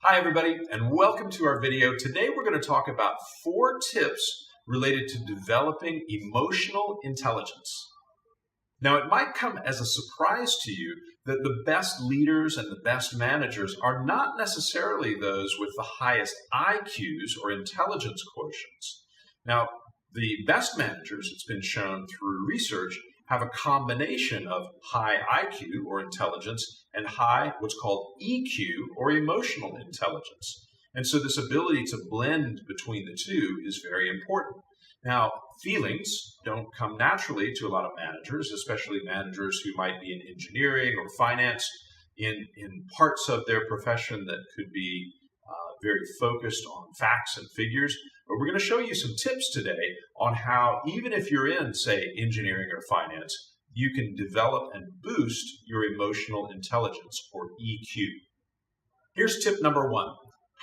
Hi everybody, and welcome to our video. Today we're going to talk about 4 tips related to developing emotional intelligence. Now it might come as a surprise to you that the best leaders and the best managers are not necessarily those with the highest IQs or intelligence quotients. Now the best managers, it's been shown through research, have a combination of high IQ or intelligence and high what's called EQ or emotional intelligence. And so this ability to blend between the two is very important. Now, feelings don't come naturally to a lot of managers, especially managers who might be in engineering or finance, in parts of their profession that could be very focused on facts and figures. But we're going to show you some tips today on how, even if you're in, say, engineering or finance, you can develop and boost your emotional intelligence, or EQ. Here's tip number 1.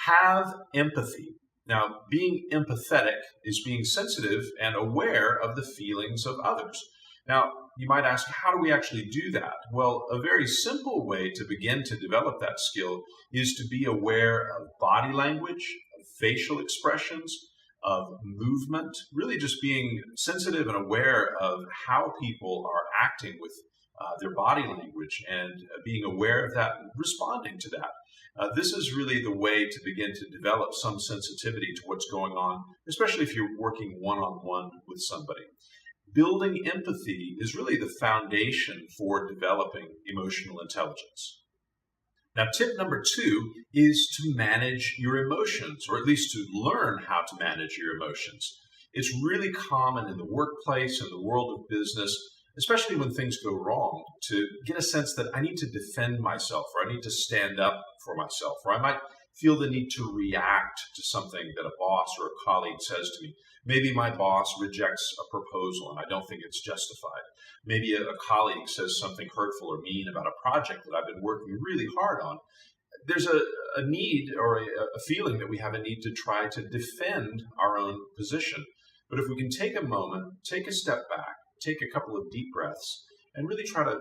Have empathy. Now, being empathetic is being sensitive and aware of the feelings of others. Now, you might ask, how do we actually do that? Well, a very simple way to begin to develop that skill is to be aware of body language, of facial expressions, of movement, really just being sensitive and aware of how people are acting with their body language and being aware of that and responding to that. This is really the way to begin to develop some sensitivity to what's going on, especially if you're working one-on-one with somebody. Building empathy is really the foundation for developing emotional intelligence. Now, tip number 2 is to manage your emotions, or at least to learn how to manage your emotions. It's really common in the workplace and the world of business, especially when things go wrong, to get a sense that I need to defend myself, or I need to stand up for myself, or I might feel the need to react to something that a boss or a colleague says to me. Maybe my boss rejects a proposal and I don't think it's justified. Maybe a colleague says something hurtful or mean about a project that I've been working really hard on. There's a need or a feeling that we have a need to try to defend our own position. But if we can take a moment, take a step back, take a couple of deep breaths, and really try to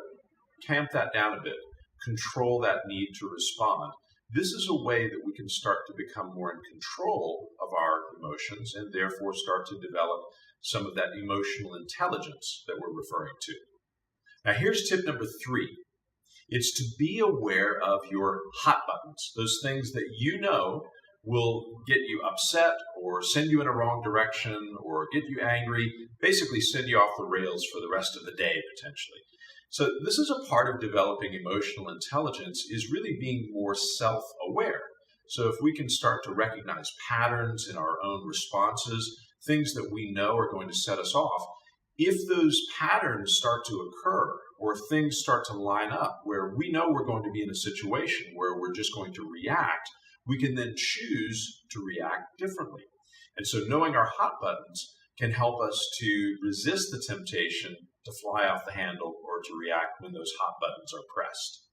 tamp that down a bit, control that need to respond, this is a way that we can start to become more in control of our emotions and therefore start to develop some of that emotional intelligence that we're referring to. Now here's tip number 3. It's to be aware of your hot buttons, those things that you know will get you upset or send you in a wrong direction or get you angry, basically send you off the rails for the rest of the day potentially. So this is a part of developing emotional intelligence, is really being more self-aware. So if we can start to recognize patterns in our own responses, things that we know are going to set us off, if those patterns start to occur or things start to line up where we know we're going to be in a situation where we're just going to react, we can then choose to react differently. And so knowing our hot buttons can help us to resist the temptation to fly off the handle or to react when those hot buttons are pressed.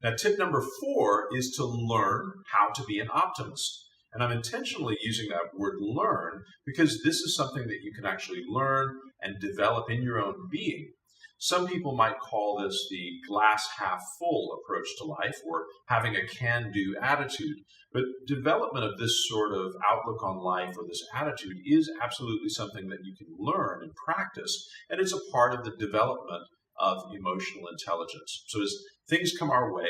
Now, tip number 4 is to learn how to be an optimist. And I'm intentionally using that word learn because this is something that you can actually learn and develop in your own being. Some people might call this the glass half full approach to life, or having a can-do attitude. But development of this sort of outlook on life or this attitude is absolutely something that you can learn and practice, and it's a part of the development of emotional intelligence. So as things come our way,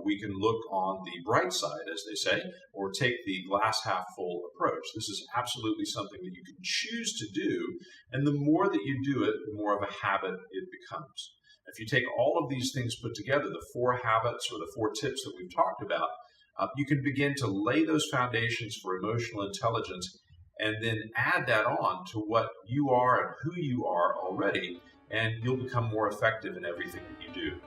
we can look on the bright side, as they say, or take the glass half full approach. This is absolutely something that you can choose to do, and the more that you do it, the more of a habit it becomes. If you take all of these things put together, the 4 habits or the 4 tips that we've talked about, you can begin to lay those foundations for emotional intelligence and then add that on to what you are and who you are already, and you'll become more effective in everything that you do.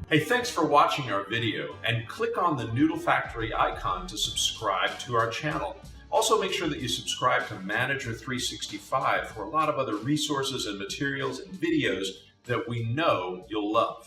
Hey, thanks for watching our video, and click on the Noodle Factory icon to subscribe to our channel. Also, make sure that you subscribe to Manager 365 for a lot of other resources and materials and videos that we know you'll love.